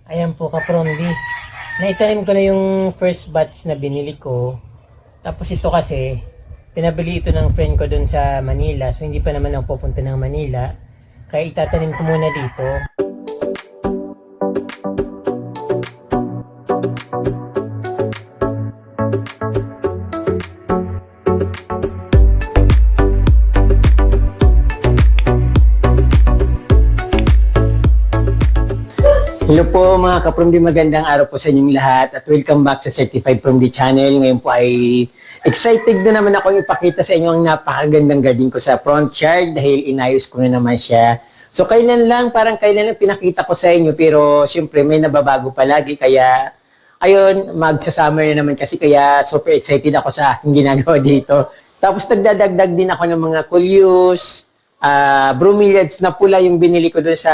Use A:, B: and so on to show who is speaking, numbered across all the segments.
A: Ayan po ka-promdi. Naitanim ko na yung first batch na binili ko. Tapos ito kasi, pinabili ito ng friend ko dun sa Manila. So hindi pa naman ako pupunta ng Manila. Kaya itatanim ko muna dito. Hello po mga ka-Promdi, magandang araw po sa inyong lahat at welcome back sa Certified Promdi Channel. Ngayon po ay excited na naman ako ipakita sa inyo ang napakagandang garden ko sa front yard dahil inayos ko na naman siya. So kailan lang pinakita ko sa inyo pero siyempre may nababago palagi kaya ayun, magsa-summer na naman kasi kaya super excited ako sa aking ginagawa dito. Tapos nagdadagdag din ako ng mga coleus, bromeliads na pula yung binili ko doon sa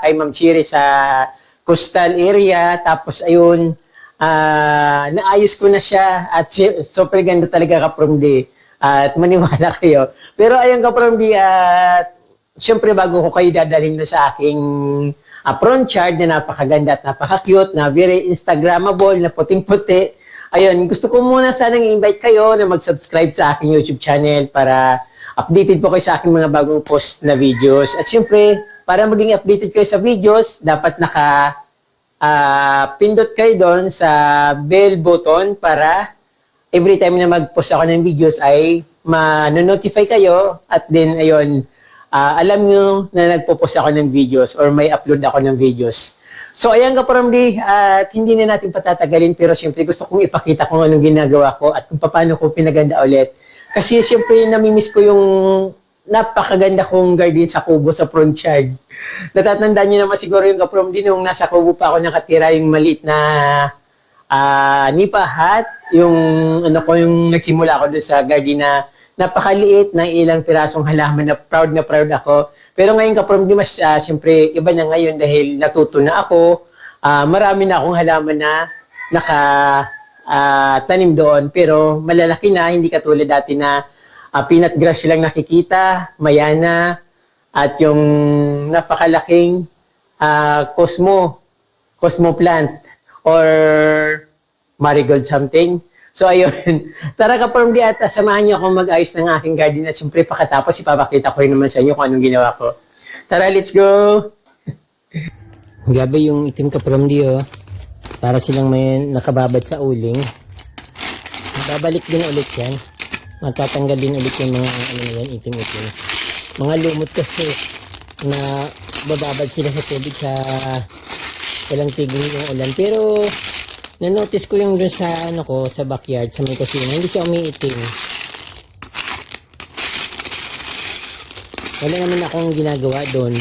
A: kay Ma'am Chiri sa coastal area. Tapos ayun, naayos ko na siya at super ganda talaga ka-Promdi at maniwala kayo. Pero ayun ka-Promdi, syempre bago ko kayo dadalhin sa aking front yard na napakaganda at napaka-cute, na very Instagrammable, na puting-puti. Ayun, gusto ko muna sanang i-invite kayo na mag-subscribe sa aking YouTube channel para updated po kayo sa aking mga bagong post na videos. At syempre, para maging updated kayo sa videos, dapat pindot kayo doon sa bell button para every time na mag-post ako ng videos ay ma-notify kayo at then ayun, alam nyo na nagpo-post ako ng videos or may upload ako ng videos. So ayan ka-Promdi, at hindi na natin patatagalin pero siyempre gusto kong ipakita kung anong ginagawa ko at kung paano ko pinaganda ulit. Kasi siyempre namimiss ko yung napakaganda kong garden sa Kubo sa front yard. Natatandaan niyo naman siguro yung ka-Promdi nung nasa Kubo pa ako nakatira, yung maliit na nipa hut, yung yung nagsimula ako doon sa garden na napakaliit na ilang pirasong halaman na proud ako. Pero ngayon ka-Promdi mas siyempre iba na ngayon dahil natuto na ako. Marami na akong halaman na tanim doon pero malalaki na, hindi katulad dati na peanut grass lang nakikita, mayana, at yung napakalaking cosmo plant or marigold something. So ayun, tara ka-Promdi at samahan niyo akong mag-ayos ng aking garden at siyempre pakatapos ipapakita ko rin naman sa inyo kung anong ginawa ko. Tara, let's go! Gabi yung itim ka-Promdi oh. Para silang may nakababad sa uling. Babalik din ulit yan. Matatanggal din ulit yung mga itim-itim. Mga lumot kasi na bababad sila sa tubig sa walang tigil yung ulan. Pero na-notice ko yung dun sa sa backyard, sa may kusina, hindi siya umiitim. Wala naman akong ginagawa doon.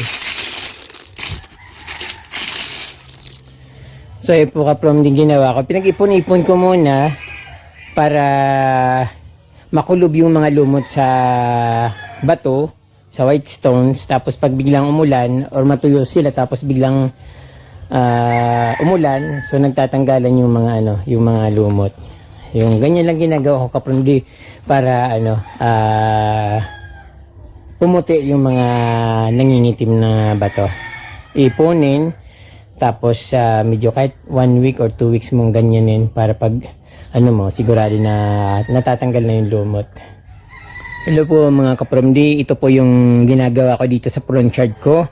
A: So yun po ka-Promdi ginawa ko. Pinag-ipon-ipon ko muna para makulob yung mga lumot sa bato, sa white stones. Tapos pag biglang umulan or matuyo sila tapos biglang umulan, so nagtatanggalan yung mga yung mga lumot. Yung ganyan lang ginagawa ko ka-Promdi para pumuti yung mga nangingitim na bato. Ipunin tapos medyo kahit 1 week or 2 weeks mong ganyanin para pag sigurado na natatanggal na yung lumot. Hello po mga ka-Promdi, ito po yung ginagawa ko dito sa front yard ko.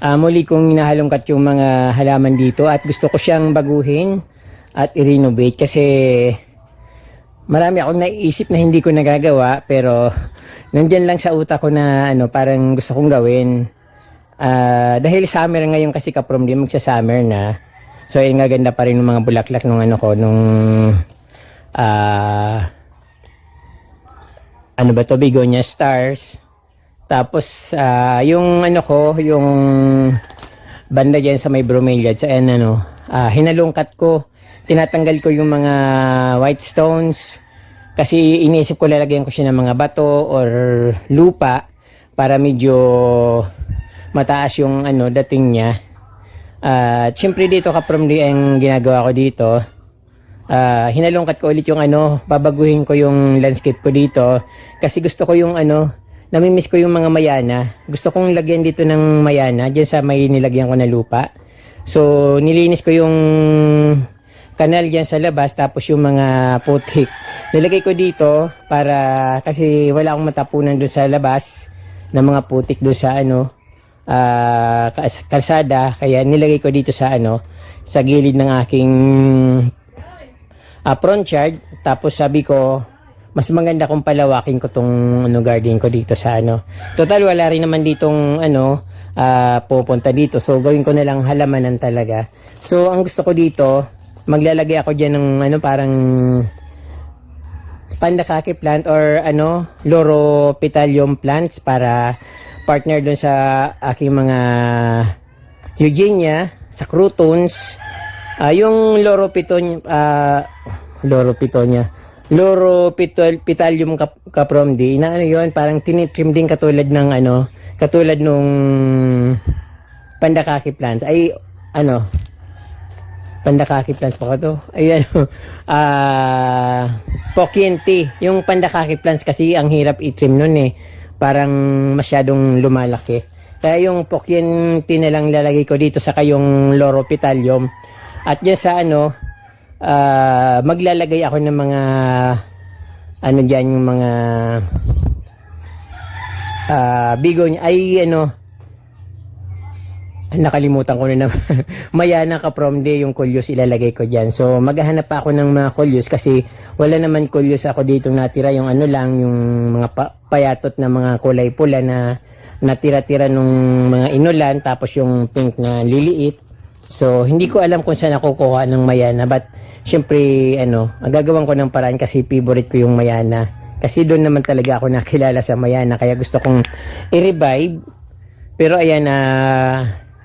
A: Muli kong hinahalongkat yung mga halaman dito at gusto ko siyang baguhin at i-renovate kasi marami akong naiisip na hindi ko nagagawa pero nandyan lang sa utak ko na parang gusto kong gawin. Dahil summer ngayon kasi ka-Promdi, magsa-summer na. So ayun nga, ganda pa rin ng mga bulaklak nung begonia stars. Tapos yung yung banda diyan sa may bromeliads, hinalungkat ko, tinatanggal ko yung mga white stones kasi iniisip ko lalagyan ko siya ng mga bato or lupa para medyo mataas yung dating niya. Siyempre dito ka-Promdi ang ginagawa ko dito. Hinalungkat ko ulit yung babaguhin ko yung landscape ko dito kasi gusto ko yung namimiss ko yung mga mayana. Gusto kong lagyan dito ng mayana diyan sa may nilagyan ko na lupa So, nilinis ko yung kanal dyan sa labas, tapos yung mga putik. Nilagay ko dito para, kasi wala akong matapunan doon sa labas ng mga putik doon sa kalsada. Kaya nilagay ko dito sa sa gilid ng aking front yard. Tapos sabi ko, mas maganda kung palawakin ko tong garden ko dito sa Total, wala rin naman ditong pupunta dito. So, gawin ko na lang halamanan talaga. So, ang gusto ko dito, maglalagay ako dyan ng parang pandakake plant or Loropetalum plants para partner dun sa aking mga Eugenia, sa croutons. Yung Loropetalum capromdi, na yun, parang tinitrim din katulad ng katulad nung pandakake plants. Ay, pandakake plants pa ka to. Ayan, pokiente. Yung pandakake plants kasi ang hirap i-trim nun eh. Parang masyadong lumalaki. Kaya yung pokiente na lang lalagay ko dito sa kayong Loropetalum. At yan sa maglalagay ako ng mga dyan yung mga bigonya ay nakalimutan ko na naman. Mayana capromdi yung kulyos ilalagay ko dyan. So maghahanap pa ako ng mga kulyos kasi wala naman kulyos ako dito natira. Yung lang, yung mga payatot na mga kulay pula na natira-tira nung mga inulan, tapos yung pink na liliit. So hindi ko alam kung saan ako kukuha ng mayana, but syempre gagawin ko ng paraan kasi favorite ko yung mayana. Kasi doon naman talaga ako nakilala sa mayana, kaya gusto kong i-revive. Pero ayan,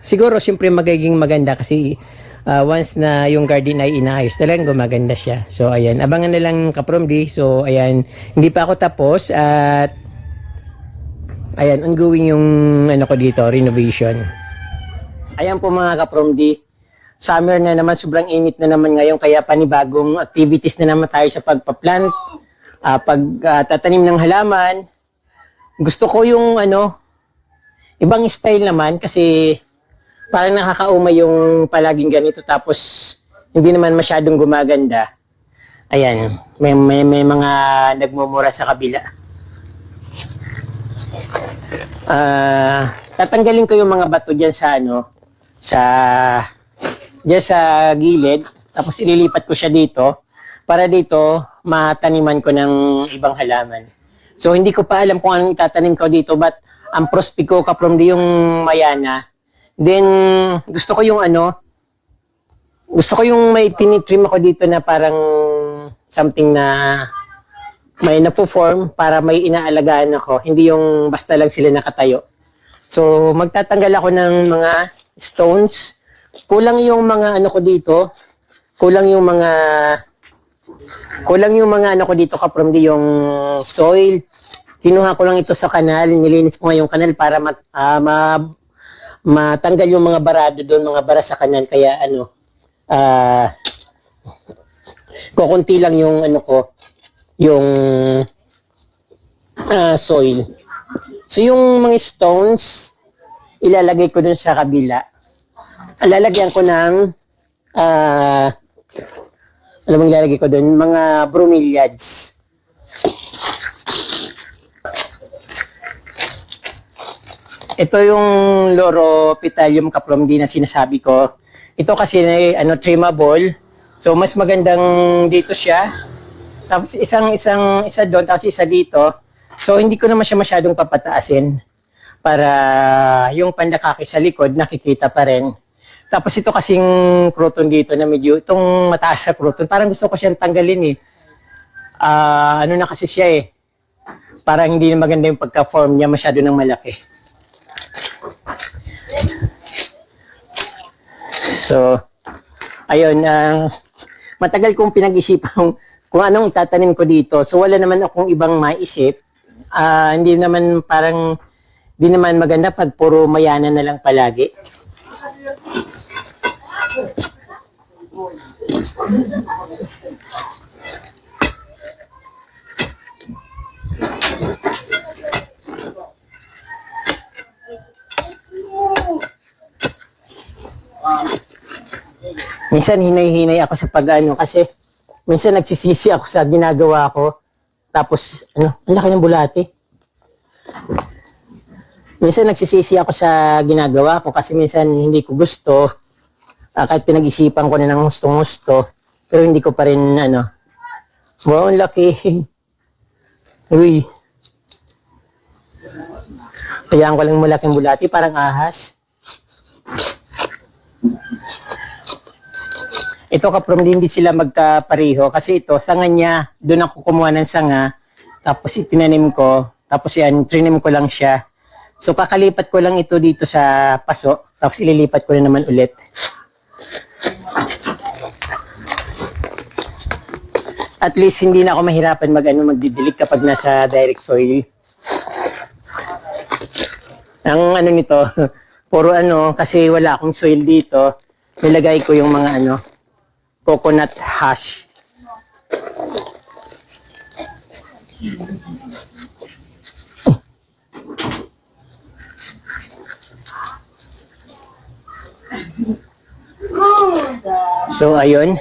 A: siguro siyempre magiging maganda kasi once na yung garden ay inaayos, talagang gumaganda siya. So ayan, abangan na lang kapromdi. So ayan, hindi pa ako tapos at ayan, ongoing yung ko dito, renovation. Ayan po mga kapromdi, summer na naman, sobrang init na naman ngayon, kaya panibagong activities na naman tayo sa pagpa-plant, pagtatanim ng halaman. Gusto ko yung ibang style naman kasi parang nakakaumay yung palaging ganito, tapos hindi naman masyadong gumaganda. Ayan, may mga nagmumura sa kabila. Tatanggalin ko yung mga bato diyan diyan sa gilid, tapos ililipat ko siya dito para dito mataniman ko ng ibang halaman. So hindi ko pa alam kung anong itatanim ko dito, but ang prospect ko kapromdi yung mayana. Then, gusto ko yung may tinitrim ako dito na parang something na may napo-form para may inaalagaan ako. Hindi yung basta lang sila nakatayo. So, magtatanggal ako ng mga stones. Kulang yung mga ko dito. Kulang yung mga ko dito kapromdi yung soil. Kinuha ko lang ito sa kanal. Nilinis ko nga yung kanal para matanggal yung mga barado doon, mga bara sa kanal. Kaya kukunti lang yung yung soil. So yung mga stones ilalagay ko doon sa kabila. Lalagyan ko ng ano bang ilalagay ko doon? Mga bromeliads. Ito yung Loropetalum capromdi na sinasabi ko. Ito kasi trimmable. So mas magandang dito siya. Tapos isa doon, tapos isa dito. So hindi ko naman siya masyadong papataasin para yung pandakake sa likod nakikita pa rin. Tapos ito kasing crouton dito na medyo itong mataas sa crouton, parang gusto ko siyang tanggalin eh. Na kasi siya eh. Parang hindi na maganda yung pagka-form niya, masyado nang malaki. So, ayun, matagal kong pinag-isipan kung anong itatanim ko dito. So, wala naman akong ibang maisip. Hindi naman maganda pag puro mayana na lang palagi. minsan hinay-hinay ako sa pag-ano kasi minsan nagsisisi ako sa ginagawa ko. Tapos, ang laki ng bulati. Minsan nagsisisi ako sa ginagawa ko kasi minsan hindi ko gusto. Kahit pinag-isipan ko na ng gustong-gusto. Pero hindi ko pa rin, wow, ang laki. Uy. Kayaan ko lang malaking bulati, parang ahas. Ito kaprom hindi sila magkapareho kasi ito, sanga niya, doon ako kumuha ng sanga, tapos itinanim ko, tapos yan, trinim ko lang siya. So kakalipat ko lang ito dito sa paso, tapos ililipat ko na naman ulit. At least hindi na ako mahirapan magdidilig kapag nasa direct soil. Ang nito, puro kasi wala akong soil dito, nilagay ko yung mga coconut hash. So, ayun.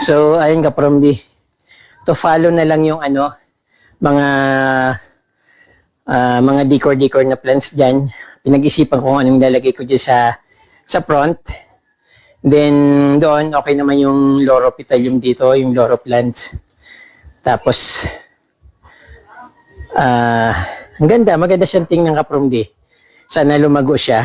A: So, ayun kapromdi. To follow na lang yung mga decor na plants dyan. Pinag-isipan ko kung anong lalagay ko dyan sa front. Then, doon, okay naman yung Loropetalum dito, yung Loro plants. Tapos, maganda siyang tingnan kapromdi. Sana lumago siya.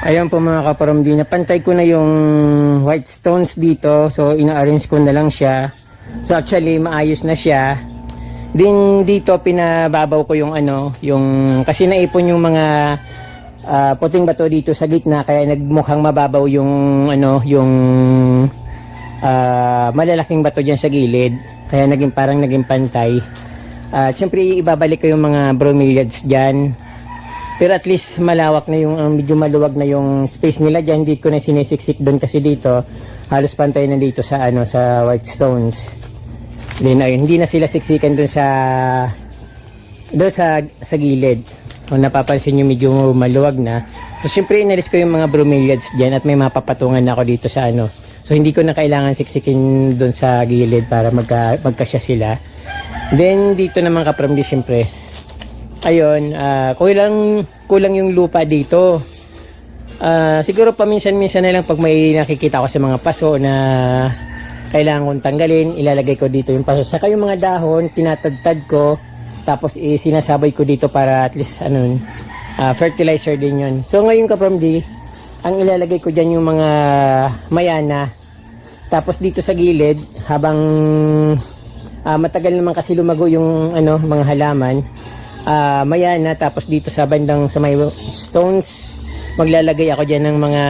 A: Ayan po mga kaparomdi, napantay ko na yung white stones dito. So ina-arrange ko na lang siya. So actually maayos na siya. Din dito pinababaw ko yung yung kasi naipon yung mga puting bato dito sa gitna, kaya nagmukhang mababaw yung yung malalaking bato diyan sa gilid. Kaya parang naging pantay. Siyempre ibabalik ko yung mga bromeliads diyan. Pero at least malawak na yung medyo maluwag na yung space nila diyan. Hindi ko na sinisiksik doon kasi dito halos pantay na dito sa sa white stones. Then ayun, hindi na sila siksikan doon sa gilid. Kung napapansin nyo medyo maluwag na. So syempre inalis ko yung mga bromeliads diyan at may mapapatungan na ako dito sa So hindi ko na kailangan siksikin doon sa gilid para magkasya sila. Then dito naman kaparomdi syempre. Ayun, kulang yung lupa dito. Siguro paminsan-minsan na lang pag may nakikita ko sa mga paso na kailangan kong tanggalin, ilalagay ko dito yung paso. Saka yung mga dahon, tinatadtad ko, tapos sinasabay ko dito para at least fertilizer din yun. So ngayon kaparomdi, ang ilalagay ko dyan yung mga mayana. Tapos dito sa gilid, habang matagal naman kasi lumago yung mga halaman, mayana, tapos dito sa bandang sa may stones maglalagay ako dyan ng mga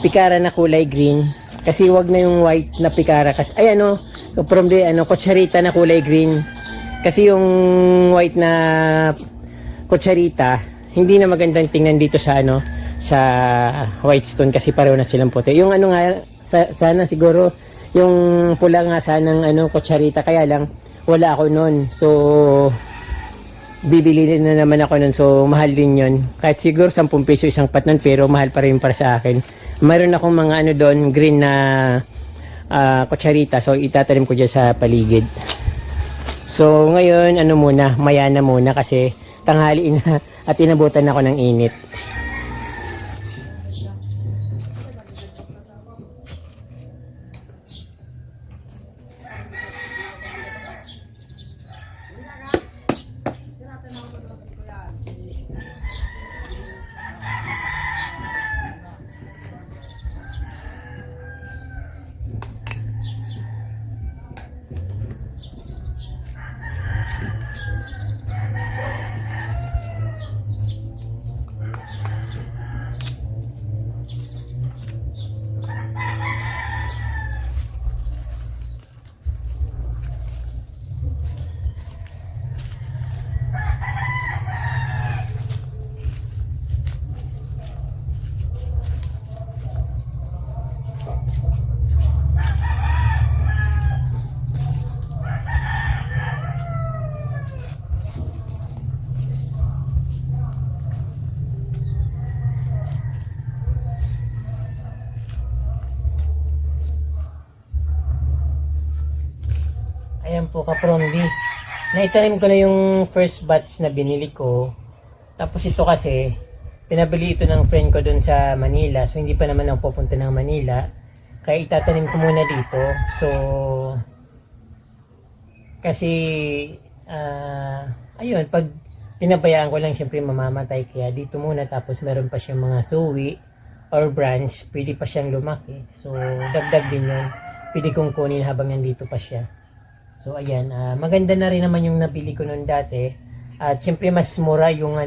A: pikara na kulay green, kasi wag na yung white na pikara kasi from the kutsarita na kulay green, kasi yung white na kutsarita hindi na magandang tingnan dito sa sa white stone kasi pareho na silang puti. Yung nga sana siguro yung pula nga sanang kutsarita, kaya lang wala ako nun. So bibili na naman ako nun. So mahal din yun. Kahit siguro 10 piso isang pat nun, pero mahal pa rin para sa akin. Mayroon akong mga doon, green na kutsarita. So itatanim ko dyan sa paligid. So ngayon mayana muna kasi tanghali na at inabutan ako ng init. Ayan po kaparomdi, naitanim ko na yung first batch na binili ko. Tapos ito kasi pinabili ito ng friend ko dun sa Manila, so hindi pa naman ako pupunta ng Manila, kaya itatanim ko muna dito. So kasi ayun, pag pinabayaan ko lang syempre mamamatay, kaya dito muna. Tapos meron pa siyang mga suwi or branch, pwede pa siyang lumaki, so dagdag din yun, pwede kong kunin habang nandito pa siya. So ayan, maganda na rin naman yung nabili ko noon dati. At syempre mas mura yung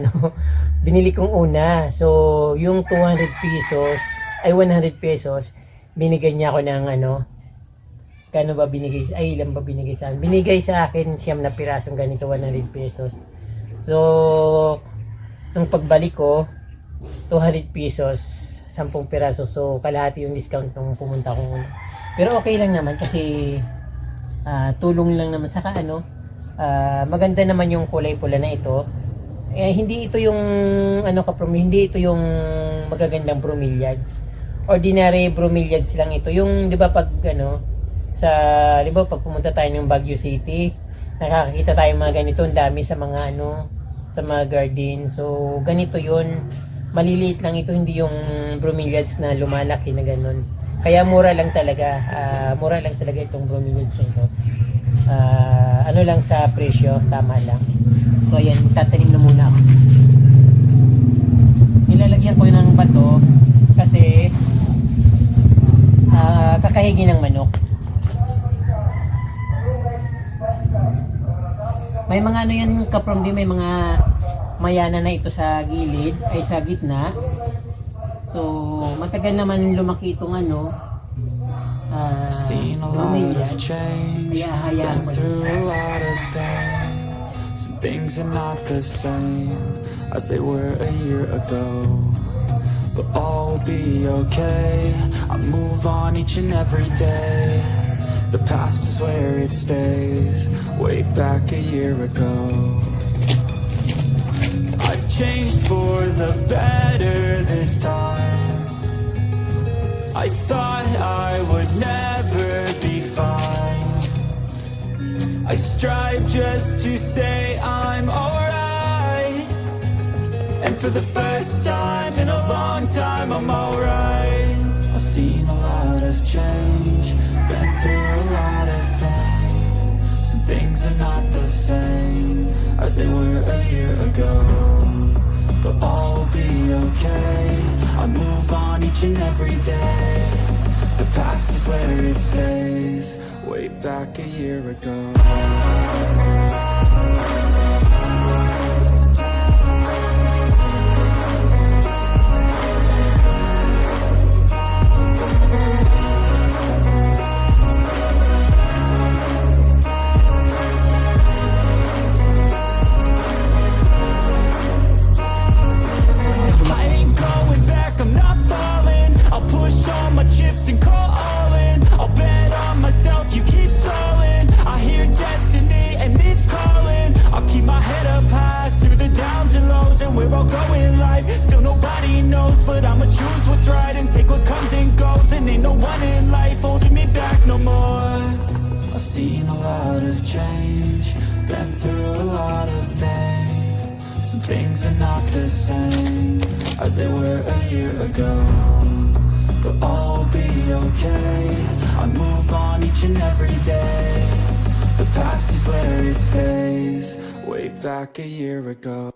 A: binili kong una. So yung 200 pesos, ay 100 pesos, binigay niya ako ng kano ba binigay? Ay ilan ba binigay sa akin? Binigay sa akin 9 na pirasong ganito, 100 pesos. So nung pagbalik ko, 200 pesos, 10 piraso. So kalahati yung discount nung pumunta ko. Pero okay lang naman kasi tulong lang naman. Saka maganda naman yung kulay pula na ito. Hindi ito yung hindi ito yung magagandang bromeliads. Ordinary bromeliads lang ito. Yung 'di ba pag pag pumunta tayo ng Baguio City, nakakakita tayo mga ganito, ang dami sa mga sa mga garden. So ganito 'yun. Maliliit lang ito, hindi yung bromeliads na lumalaki na ganun. Kaya mura lang talaga itong bromeliads na ito. Lang sa presyo, tama lang. So ayan, tatanim na muna ako. kahigi ng manok. May mga ano yan kaprom, may mga mayana na ito sa gilid, ay sa gitna. So, matagal naman lumaki itong ano,
B: Seen a lot of change, been through a lot of pain. Some things are not the same as they were a year ago, but all will be okay. I move on each and every day. The past is where it stays, way back a year ago. I've changed for the better this time. I thought I would never be fine. I strive just to say I'm alright, and for the first time in a long time I'm alright. I've seen a lot of change, been through a lot of pain. Some things are not the same as they were a year ago, but all will be okay. I move on each and every day. The past is where it stays, way back a year ago. But I'ma choose what's right and take what comes and goes, and ain't no one in life holding me back no more. I've seen a lot of change, been through a lot of pain. Some things are not the same as they were a year ago, but all will be okay. I move on each and every day. The past is where it stays, way back a year ago.